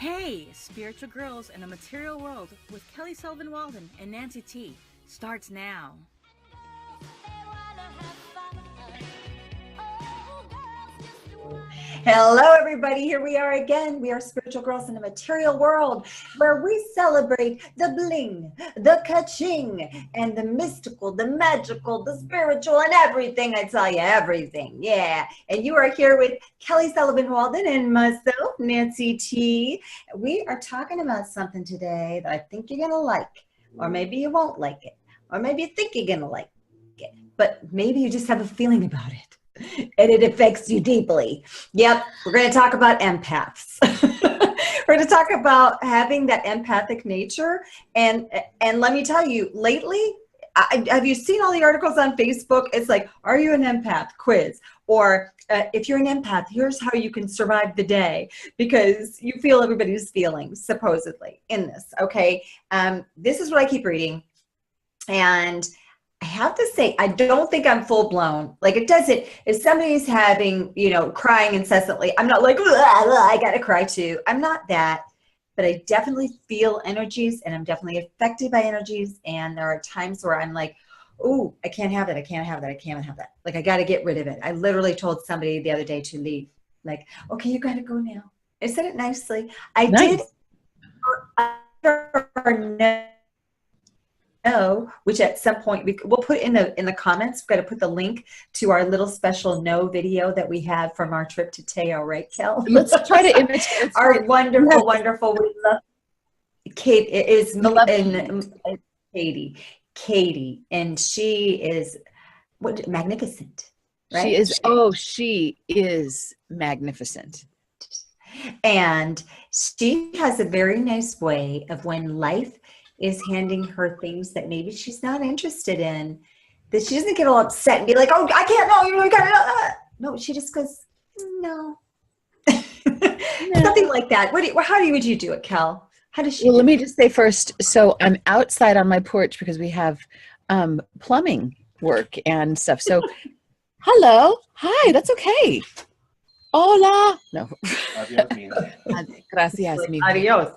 Hey, Spiritual Girls in a Material World with Kelly Sullivan Walden and Nancy T starts now. Hello, everybody. Here we are again. We are Spiritual Girls in a Material World, where we celebrate the bling, the ka-ching, and the mystical, the magical, the spiritual, and everything. I tell you, everything. Yeah. And you are here with Kelly Sullivan Walden and myself, Nancy T. We are talking about something today that I think you're going to like, or maybe you won't like it, or maybe you think you're going to like it, but maybe you just have a feeling about it. And it affects you deeply. Yep, we're going to talk about empaths. We're going to talk about having that empathic nature. And let me tell you, lately, have you seen all the articles on Facebook? It's like, are you an empath? Quiz. Or if you're an empath, here's how you can survive the day because you feel everybody's feelings, supposedly, in this. Okay, this is what I keep reading. And I have to say, I don't think I'm full blown. Like it doesn't, if somebody's having, crying incessantly, I'm not like, I got to cry too. I'm not that, but I definitely feel energies and I'm definitely affected by energies. And there are times where I'm like, oh, I can't have that. I can't have that. I can't have that. Like I got to get rid of it. I literally told somebody the other day to leave. Like, okay, you got to go now. I said it nicely. I did. No, which at some point we'll put in the comments. We've got to put the link to our little special no video that we had from our trip to Teo, right, Kel? Let's try to imitate our wonderful. We love Kate. It is Katie, and she is magnificent, right? She is magnificent. And she has a very nice way of when life is handing her things that maybe she's not interested in, that she doesn't get all upset and be like, oh, I can't, no, you gotta, no, she just goes, no. Something like that. How would you do it, Kel? How does she do let me just say first, so I'm outside on my porch because we have plumbing work and stuff. So, hello, hi, that's okay. Hola. No. Gracias. Adios.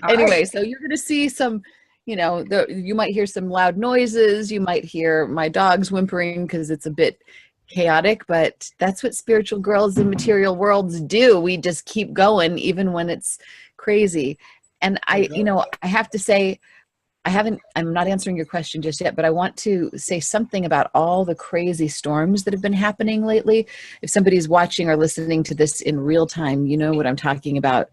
Anyway, so you're going to see some, you might hear some loud noises. You might hear my dogs whimpering because it's a bit chaotic, but that's what spiritual girls in material worlds do. We just keep going even when it's crazy. And I have to say, I'm not answering your question just yet, but I want to say something about all the crazy storms that have been happening lately. If somebody's watching or listening to this in real time, you know what I'm talking about.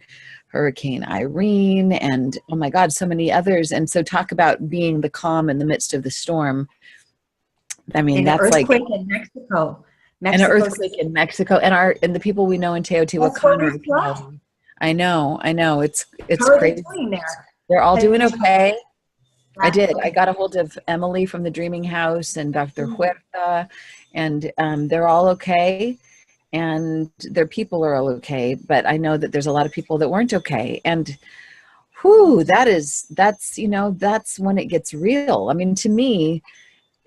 Hurricane Irene and, oh my God, so many others. And so talk about being the calm in the midst of the storm. I mean, that's like an earthquake in Mexico. And an earthquake in Mexico and the people we know in Teotihuacan. I know. It's crazy. They're all doing okay. I did. I got a hold of Emily from the Dreaming House and Dr. Huerta, and they're all okay. And their people are all okay, but I know that there's a lot of people that weren't okay. And that's when it gets real. I mean, to me,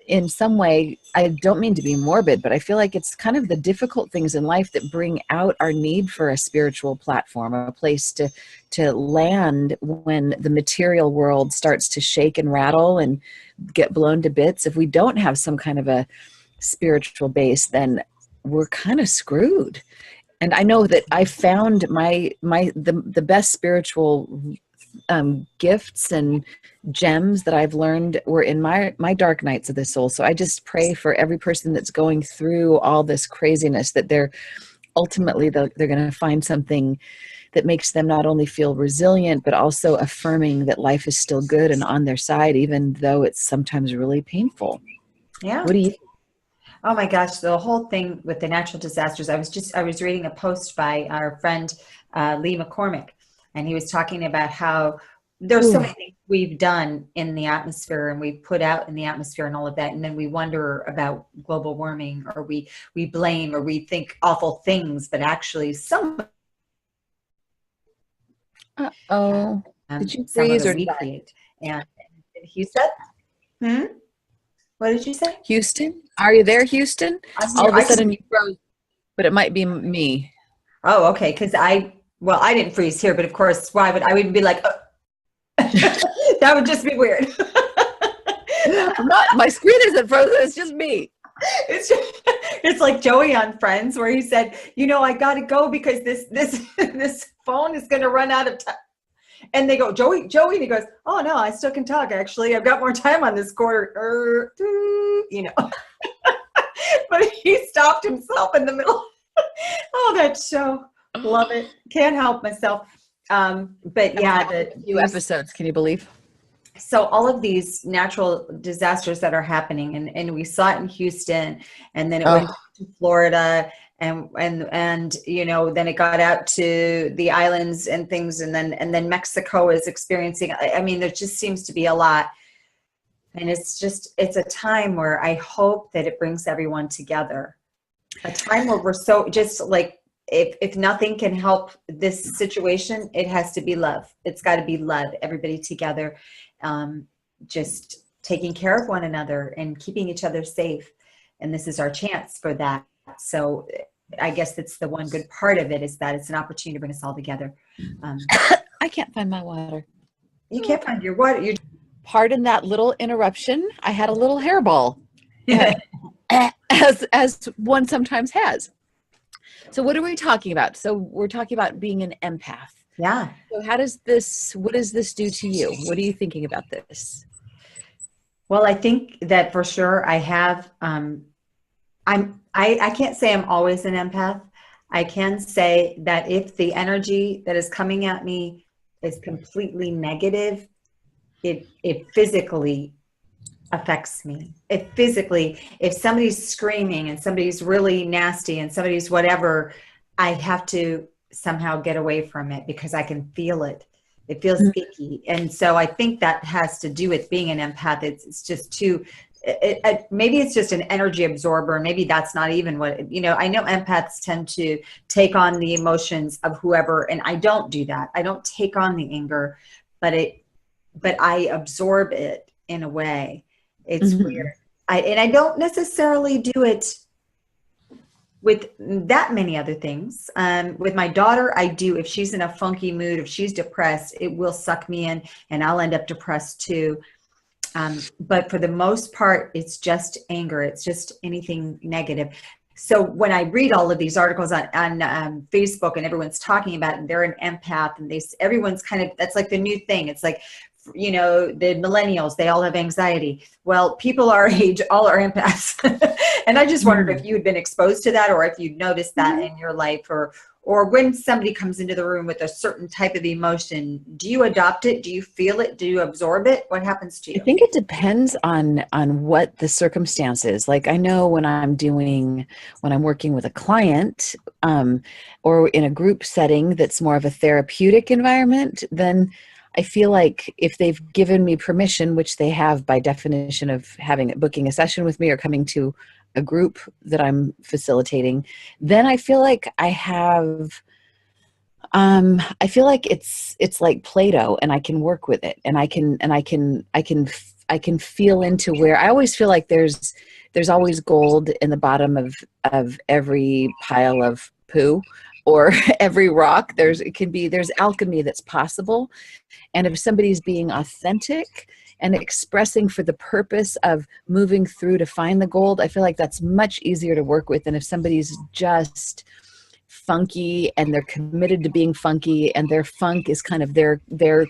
in some way, I don't mean to be morbid, but I feel like it's kind of the difficult things in life that bring out our need for a spiritual platform, a place to land when the material world starts to shake and rattle and get blown to bits. If we don't have some kind of a spiritual base, then we're kind of screwed. And I know that I found the best spiritual gifts and gems that I've learned were in my dark nights of the soul. So I just pray for every person that's going through all this craziness that they're ultimately they're going to find something that makes them not only feel resilient, but also affirming that life is still good and on their side, even though it's sometimes really painful. Yeah. What do you think? Oh my gosh, the whole thing with the natural disasters. I was reading a post by our friend Lee McCormick, and he was talking about how there's so many things we've done in the atmosphere and we put out in the atmosphere and all of that, and then we wonder about global warming, or we blame or we think awful things, but actually some. Did you freeze or we create? And he said, What did you say? Houston? Are you there, Houston? All of a sudden you froze, but it might be me. Oh, okay. Because I didn't freeze here, but of course, why would I would be like, that would just be weird. I'm not, my screen isn't frozen, it's just me. It's like Joey on Friends where he said, I got to go because this phone is going to run out of time. And they go, Joey, and he goes, oh no, I still can talk. Actually, I've got more time on this quarter, but he stopped himself in the middle. Oh, that show. Love it. Can't help myself. But yeah, a few episodes, can you believe? So all of these natural disasters that are happening, and we saw it in Houston, and then it went to Florida, and then it got out to the islands and things, and then Mexico is experiencing. I mean, there just seems to be a lot, and it's a time where I hope that it brings everyone together. A time where we're so just like, if nothing can help this situation, it has to be love. It's got to be love. Everybody together. Just taking care of one another and keeping each other safe. And this is our chance for that. So I guess that's the one good part of it, is that it's an opportunity to bring us all together. I can't find my water. You can't find your water. Pardon that little interruption. I had a little hairball, as one sometimes has. So what are we talking about? So we're talking about being an empath. Yeah. So what does this do to you? What are you thinking about this? Well, I think that for sure I have, I can't say I'm always an empath. I can say that if the energy that is coming at me is completely negative, it physically affects me. If somebody's screaming and somebody's really nasty and somebody's whatever, I have to somehow get away from it because I can feel it. It feels icky. And so I think that has to do with being an empath. It's just too, maybe it's just an energy absorber. Maybe that's not even what, I know empaths tend to take on the emotions of whoever, and I don't do that. I don't take on the anger, but I absorb it in a way. It's weird. I don't necessarily do it with that many other things. With my daughter, I do. If she's in a funky mood, if she's depressed, it will suck me in and I'll end up depressed too. But for the most part, it's just anger. It's just anything negative. So when I read all of these articles on Facebook and everyone's talking about it, and they're an empath, and everyone's kind of, that's like the new thing. It's like, the millennials, they all have anxiety. Well, people our age, all are empaths. And I just wondered if you had been exposed to that, or if you'd noticed that in your life, or when somebody comes into the room with a certain type of emotion, do you adopt it? Do you feel it? Do you absorb it? What happens to you? I think it depends on what the circumstance is. Like, I know when I'm working with a client, or in a group setting that's more of a therapeutic environment, then I feel like if they've given me permission, which they have by definition of booking a session with me or coming to a group that I'm facilitating, then I feel like I have, I feel like it's like Play-Doh, and I can work with it, and I can feel into where I always feel like there's always gold in the bottom of every pile of poo, or every rock. There's alchemy that's possible. And if somebody's being authentic and expressing for the purpose of moving through to find the gold, I feel like that's much easier to work with than if somebody's just funky and they're committed to being funky, and their funk is kind of their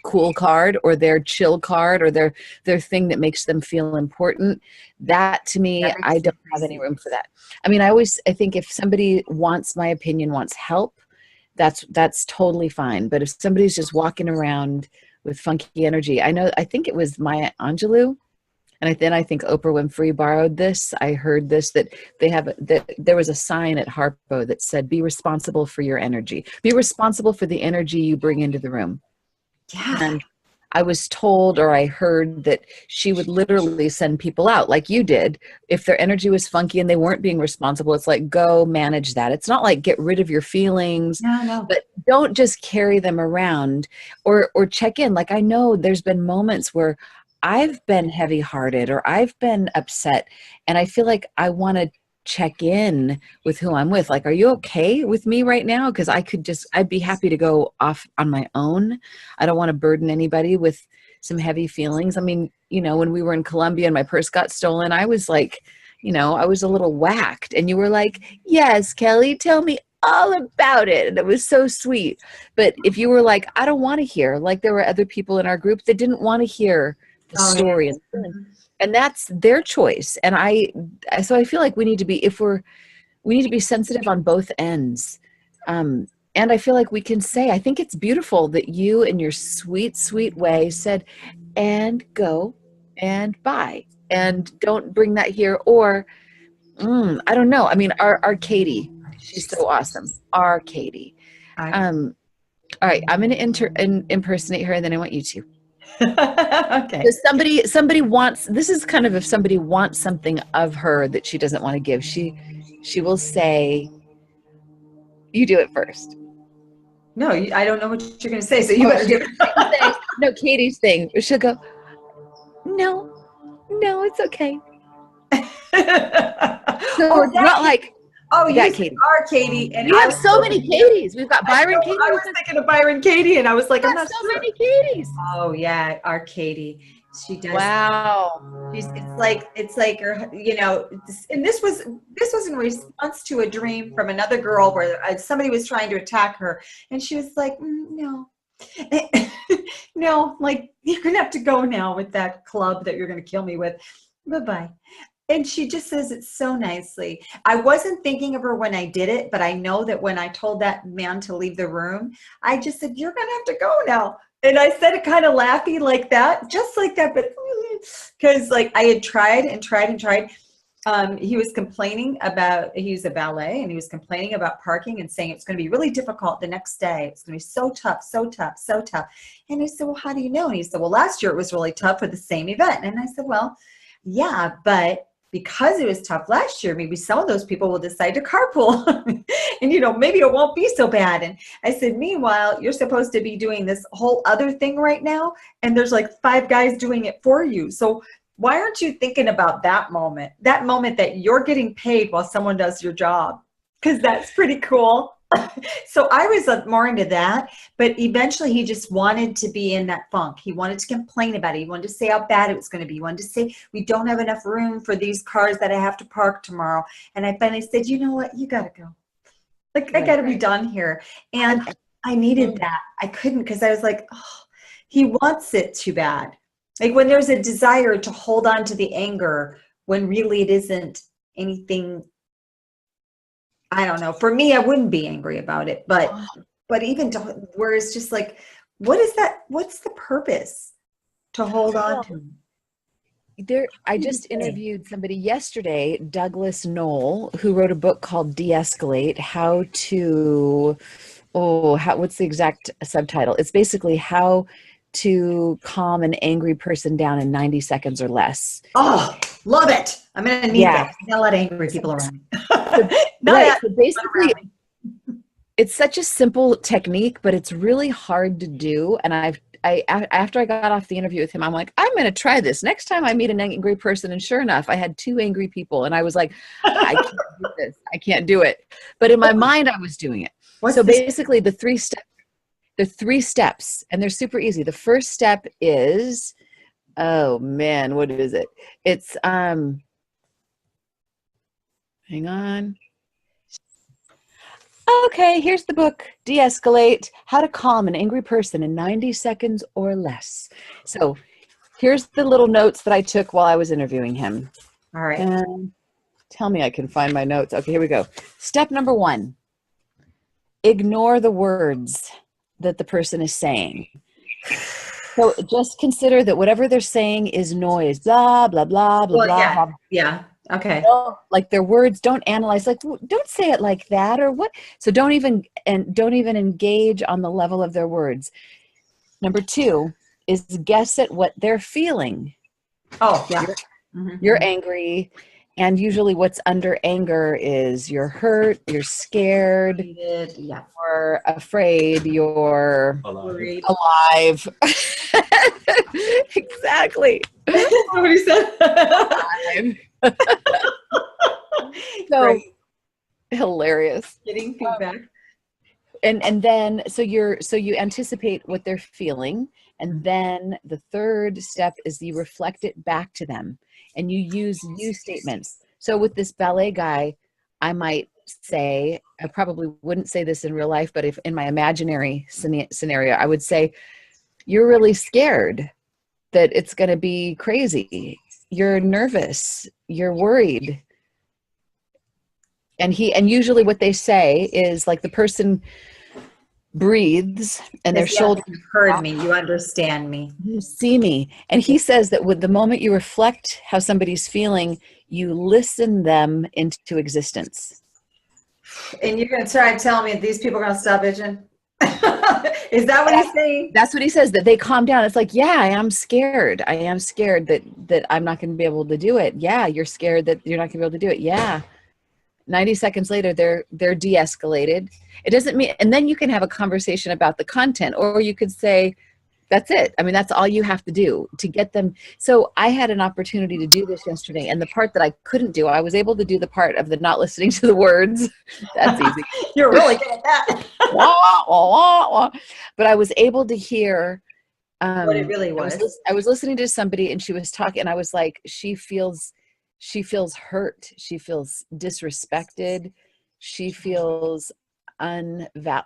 cool card or their chill card or their thing that makes them feel important. That, to me, I don't have any room for that. I mean, I think if somebody wants my opinion, wants help, that's totally fine. But if somebody's just walking around with funky energy, I think it was Maya Angelou, and then I think Oprah Winfrey borrowed this. I heard this, that there was a sign at Harpo that said, "Be responsible for your energy. Be responsible for the energy you bring into the room." Yeah. And I was told, or I heard, that she would literally send people out like you did. If their energy was funky and they weren't being responsible, it's like, go manage that. It's not like get rid of your feelings, No. but don't just carry them around, or check in. Like, I know there's been moments where I've been heavy-hearted or I've been upset, and I feel like I want to check in with who I'm with. Like, are you okay with me right now? Because I'd be happy to go off on my own. I don't want to burden anybody with some heavy feelings. I mean, you know, when we were in Colombia and my purse got stolen, I was like, you know, I was a little whacked. And you were like, yes, Kelly, tell me all about it. And it was so sweet. But if you were like, I don't want to hear, like there were other people in our group that didn't want to hear the story. And that's their choice. And so I feel like we need to be sensitive on both ends. And I feel like we can say, I think it's beautiful that you in your sweet, sweet way said, and go and bye. And don't bring that here. Or, I don't know. I mean, our Katie, she's so awesome. Our Katie. All right. I'm going to impersonate her, and then I want you to. Okay. So somebody wants, this is kind of if somebody wants something of her that she doesn't want to give, she will say, you do it first. No, I don't know what you're going to say, so you better do it. No, Katie's thing. She'll go, no, it's okay. So it's not like, Katie. Our Katie. And we have so many Katies. We've got Byron Katie. I was thinking of Byron Katie, and I was like, I'm not so many Katies. Oh yeah, our Katie. She does. Wow. It's like her, you know. And this was in response to a dream from another girl where somebody was trying to attack her, and she was like, no. No, like, you're gonna have to go now with that club that you're gonna kill me with. Bye-bye. And she just says it so nicely. I wasn't thinking of her when I did it, but I know that when I told that man to leave the room, I just said, you're going to have to go now. And I said it kind of laughy like that, just like that, but because like I had tried and tried and tried. He was complaining about, he was a ballet, and he was complaining about parking and saying it's going to be really difficult the next day. It's going to be so tough, so tough, so tough. And I said, well, how do you know? And he said, well, last year it was really tough for the same event. And I said, well, yeah, but because it was tough last year, maybe some of those people will decide to carpool and, you know, maybe it won't be so bad. And I said, meanwhile, you're supposed to be doing this whole other thing right now, and there's like 5 guys doing it for you. So why aren't you thinking about that moment that you're getting paid while someone does your job? Because that's pretty cool. So I was more into that, but eventually he just wanted to be in that funk. He wanted to complain about it. He wanted to say how bad it was going to be. He wanted to say, we don't have enough room for these cars that I have to park tomorrow. And I finally said, you know what? You got to go. Like, I got to be done here. And I needed that. I couldn't, because I was like, oh, he wants it too bad. Like when there's a desire to hold on to the anger when really it isn't anything. I don't know. For me, I wouldn't be angry about it, but even where it's just like, what is that? What's the purpose to hold on to? I just interviewed somebody yesterday, Douglas Knoll, who wrote a book called De-Escalate, what's the exact subtitle? It's basically how to calm an angry person down in 90 seconds or less. Oh, love it. I'm going to need that. There's not a lot of angry people around. So basically, it's such a simple technique, but it's really hard to do. And after I got off the interview with him, I'm like, I'm going to try this next time I meet an angry person. And sure enough, I had 2 angry people, and I was like, I can't do this. I can't do it. But in my mind, I was doing it. Basically, the 3 steps, and they're super easy. The first step is, oh man, what is it? It's, hang on. Okay, here's the book, De-Escalate, How to Calm an Angry Person in 90 Seconds or Less. So here's the little notes that I took while I was interviewing him. All right. And tell me I can find my notes. Okay, here we go. Step number 1, ignore the words that the person is saying. So just consider that whatever they're saying is noise, blah, blah, blah, blah, blah. Yeah. Okay. Like their words, don't analyze, like, don't say it like that or what. So don't even engage on the level of their words. Number 2 is guess at what they're feeling. Oh, yeah. You're angry. And usually what's under anger is you're hurt, you're scared, you're afraid, you're alive. Exactly. Somebody said alive. So Great. hilarious. Getting feedback. And then so you anticipate what they're feeling, and then the third step is you reflect it back to them, and you use you statements. So with this ballet guy, I might say, I probably wouldn't say this in real life, but if in my imaginary scenario, I would say, you're really scared that it's going to be crazy. You're nervous. You're worried. And usually what they say is, like, the person breathes and their shoulder, You've heard me. You understand me. you see me. And he says that with the moment you reflect how somebody's feeling, you listen them into existence. And you're going to try to tell me these people are going to stop bitching? Is that what he's saying? That's what he says, that they calm down. It's like, yeah, I am scared. I am scared that I'm not going to be able to do it. Yeah, you're scared that you're not going to be able to do it. Yeah. 90 seconds later, they're de-escalated. It doesn't mean, and then you can have a conversation about the content, or you could say, that's it. I mean, that's all you have to do to get them. So I had an opportunity to do this yesterday, and the part that I couldn't do, I was able to do the part of the not listening to the words. That's easy. You're really good at that. Wah, wah, wah, wah. But I was able to hear What it really was. I was listening to somebody, and she was talking, and I was like, she feels hurt. She feels disrespected. She feels unvalued.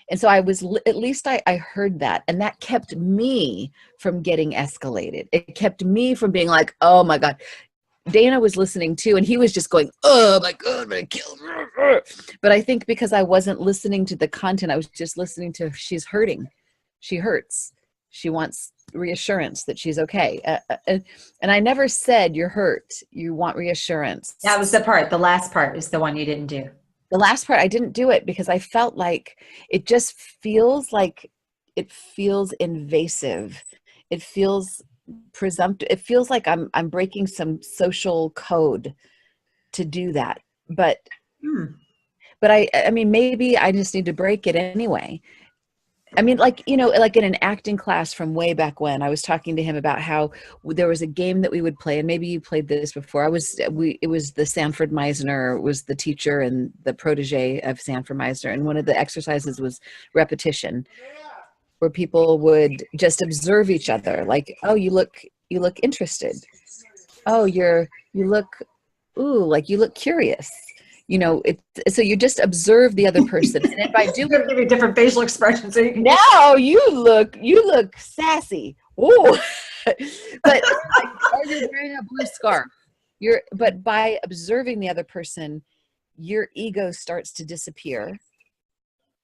And so I was, at least I heard that, and that kept me from getting escalated. It kept me from being like, oh my God. Dana was listening too, and he was just going, oh my God, I'm gonna kill her. But I think because I wasn't listening to the content, I was just listening to, she's hurting. She hurts. She wants reassurance that she's okay. And I never said, you're hurt, you want reassurance. That was the part. The last part is the one you didn't do. The last part, I didn't do it because I felt like it just feels like, it feels invasive. It feels presumptive. It feels like I'm breaking some social code to do that. But I mean, maybe I just need to break it anyway. I mean, like, you know, like in an acting class from way back when, I was talking to him about how there was a game that we would play, and maybe you played this before. It was the Sanford Meisner was the teacher and the protege of Sanford Meisner, and one of the exercises was repetition, where people would just observe each other, like, oh, you look interested. Oh, you look curious. You know, so you just observe the other person, and if I do give you different facial expressions, so you can now you look sassy. Oh, but like, oh, you're wearing a blue scarf. But by observing the other person, your ego starts to disappear,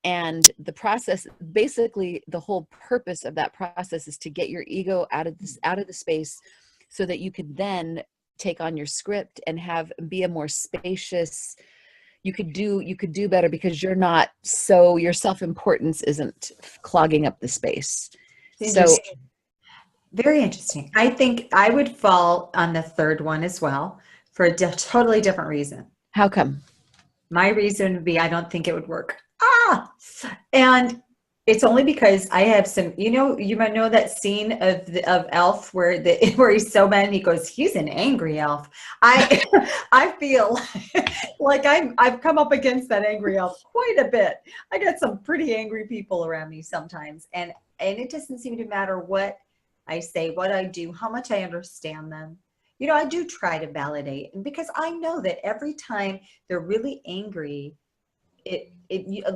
and the process, basically, the whole purpose of that process is to get your ego out of the space, so that you could then take on your script and be a more spacious, you could do better, because your self-importance isn't clogging up the space. So very interesting. I think I would fall on the third one as well, for a totally different reason. How come? My reason would be, I don't think it would work. And it's only because I have some, you might know that scene of Elf where he's so mad and he goes, he's an angry elf. I feel like I've come up against that angry elf quite a bit. I got some pretty angry people around me sometimes, and it doesn't seem to matter what I say, what I do, how much I understand them. I do try to validate, and because I know that every time they're really angry,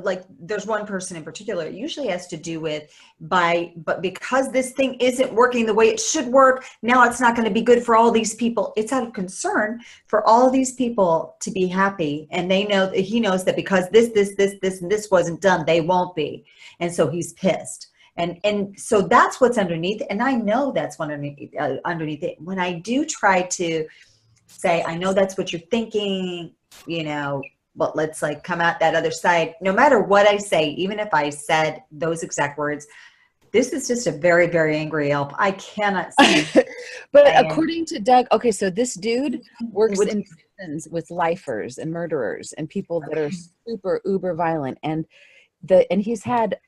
like there's one person in particular, it usually has to do with but because this thing isn't working the way it should work, now it's not going to be good for all these people. It's out of concern for all these people to be happy, and he knows that because this and this wasn't done, they won't be, and so he's pissed. And so that's what's underneath, and I know that's what underneath it. When I do try to say, I know that's what you're thinking, but let's like come out that other side. No matter what I say, even if I said those exact words, this is just a very, very angry elf. I cannot see. But according to Doug, okay, so this dude works in prisons with lifers and murderers and people that are super uber violent, and he's had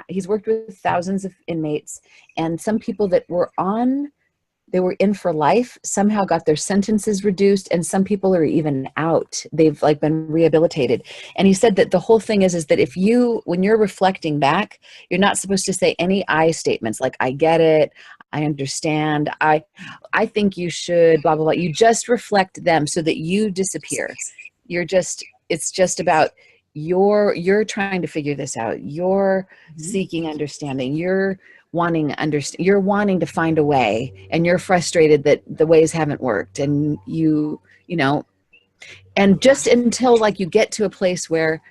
he's worked with thousands of inmates, and some people that were on they were in for life, somehow got their sentences reduced, and some people are even out. They've like been rehabilitated. And he said that the whole thing is that if you, when you're reflecting back, you're not supposed to say any I statements like, I get it, I understand, I think you should, blah, blah, blah. You just reflect them so that you disappear. It's just about you're trying to figure this out. You're seeking understanding. You're wanting to find a way, and you're frustrated that the ways haven't worked, and you know, and just until like you get to a place where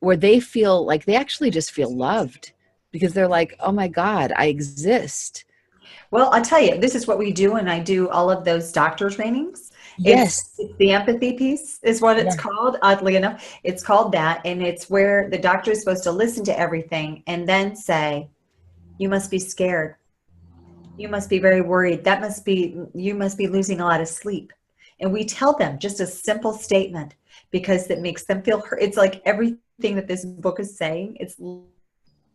they feel like they actually just feel loved, because they're like, oh my God, I exist. Well, I'll tell you, this is what we do, and I do all of those doctor trainings. Yes. It's the empathy piece is what it's called. Oddly enough, it's called that. And it's where the doctor is supposed to listen to everything and then say, you must be scared. You must be very worried. You must be losing a lot of sleep. And we tell them just a simple statement because that makes them feel hurt. It's like everything that this book is saying. It's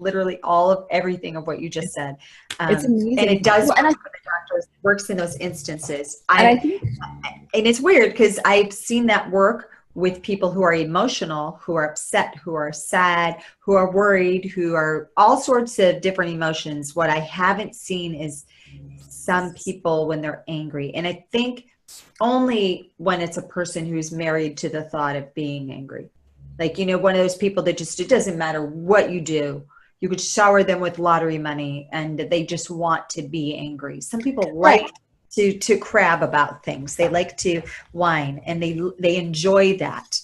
literally all of everything of what you just said. It's amazing. And it does work for the doctors. It works in those instances. And it's weird because I've seen that work with people who are emotional, who are upset, who are sad, who are worried, who are all sorts of different emotions. What I haven't seen is some people when they're angry. And I think only when it's a person who's married to the thought of being angry. Like, you know, one of those people that just, it doesn't matter what you do. You could shower them with lottery money and they just want to be angry. Some people like to crab about things. They like to whine and they enjoy that.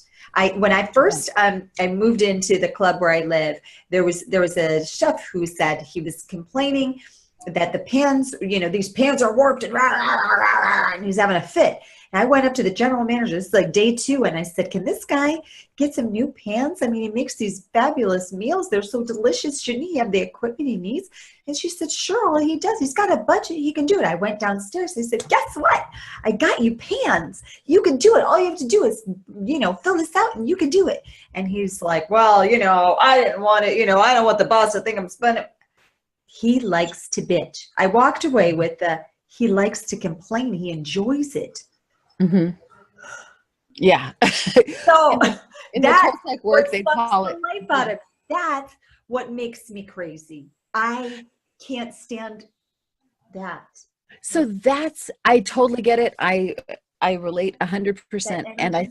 When I first I moved into the club where I live, there was a chef who said he was complaining that the pans, you know, these pans are warped and rah, rah, rah, rah, and he's having a fit. And I went up to the general manager, this is like day 2, and I said, can this guy get some new pans? I mean, he makes these fabulous meals. They're so delicious. Shouldn't he have the equipment he needs? And she said, sure, all he does, he's got a budget. He can do it. I went downstairs. He said, guess what? I got you pans. You can do it. All you have to do is, you know, fill this out and you can do it. And he's like, well, you know, I didn't want it. You know, I don't want the boss to think I'm spending. He likes to bitch. I walked away with he likes to complain. He enjoys it. Mm-hmm. Yeah. So in that's the tech work, they call it. Life out of that's what makes me crazy. I can't stand that. So I totally get it. I relate 100%. And I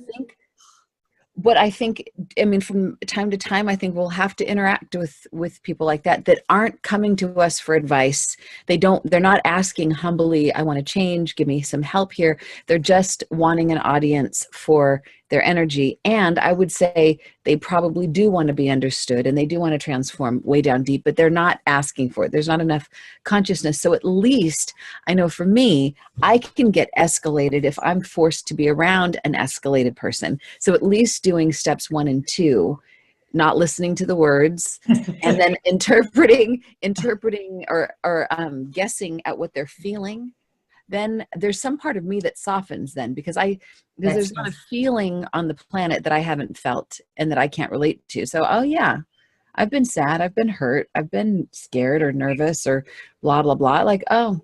think, I mean, from time to time, I think we'll have to interact with people like that aren't coming to us for advice. They're not asking humbly, I want to change, give me some help here. They're just wanting an audience for their energy. And I would say they probably do want to be understood and they do want to transform way down deep, but they're not asking for it. There's not enough consciousness. So at least I know for me, I can get escalated if I'm forced to be around an escalated person. So at least doing steps 1 and 2, not listening to the words and then interpreting or guessing at what they're feeling. Then there's some part of me that softens then because there's not a feeling on the planet that I haven't felt and that I can't relate to. So, oh yeah, I've been sad. I've been hurt. I've been scared or nervous or blah, blah, blah. Like, oh,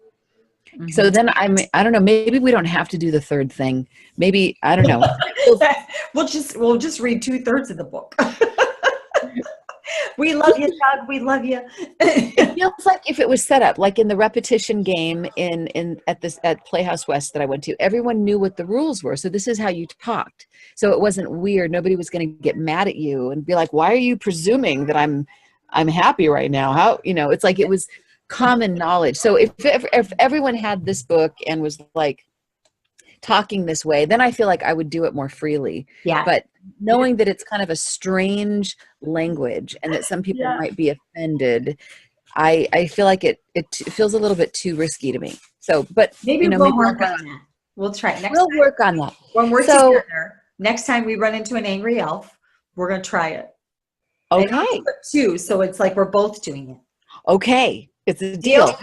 so then I don't know, maybe we don't have to do the third thing. Maybe, I don't know. We'll just read 2/3 of the book. We love you, Doug. We love you. It feels like if it was set up, like in the repetition game at Playhouse West that I went to, everyone knew what the rules were. So this is how you talked. So it wasn't weird. Nobody was going to get mad at you and be like, why are you presuming that I'm happy right now? How, you know, it's like it was common knowledge. So if everyone had this book and was like talking this way, then I feel like I would do it more freely. Yeah. But knowing that it's kind of a strange language and that some people might be offended, I feel like it feels a little bit too risky to me. So, but maybe we'll work on that. We'll try next time. We'll work on that. When we're together, next time we run into an angry elf, we're going to try it. Okay. Too, so it's like we're both doing it. Okay. It's a deal.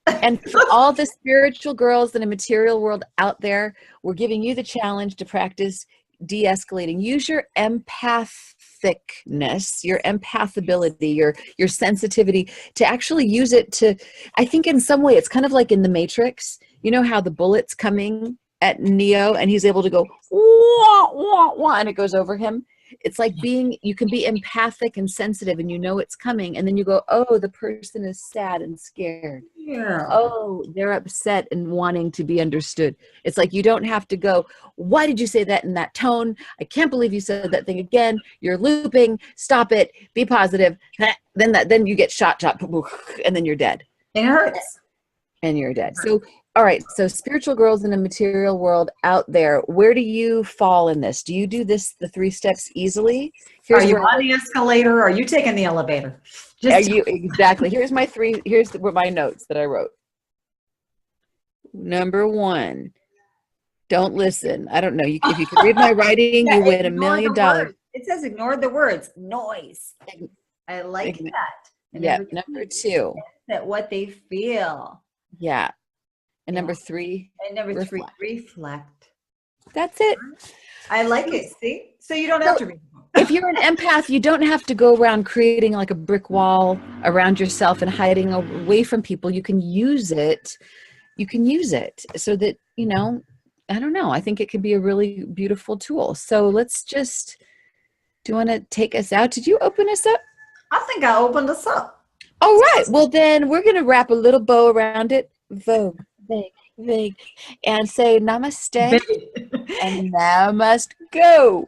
And for all the spiritual girls in a material world out there, we're giving you the challenge to practice de-escalating. Use your empathicness, your empath ability, your sensitivity to actually use it to, I think in some way, it's kind of like in the Matrix. you know how the bullet's coming at Neo and he's able to go wah, wah, wah, and it goes over him. It's like you can be empathic and sensitive and you know it's coming, and then you go, oh, the person is sad and scared. Yeah. Oh, they're upset and wanting to be understood. It's like you don't have to go, why did you say that in that tone? I can't believe you said that thing again. You're looping. Stop it. Be positive. Then you get shot, and then you're dead. It hurts. And you're dead. So, all right. So spiritual girls in a material world out there, where do you fall in this? Do you do the 3 steps easily? Are you on the escalator or are you taking the elevator? Exactly. Here's my my notes that I wrote. Number 1, don't listen. I don't know. If you can read my writing, you win $1 million. It says ignore the words. Noise. I like that. And number 2. That what they feel. Yeah. And number 3. And number 3, reflect. That's it. I like it. See? So you don't have to read. If you're an empath, you don't have to go around creating like a brick wall around yourself and hiding away from people. You can use it. You can use it so that, I don't know. I think it could be a really beautiful tool. So do you want to take us out? Did you open us up? I think I opened us up. All right. Well, then we're going to wrap a little bow around it. Vogue, vague, and say namaste and now must go.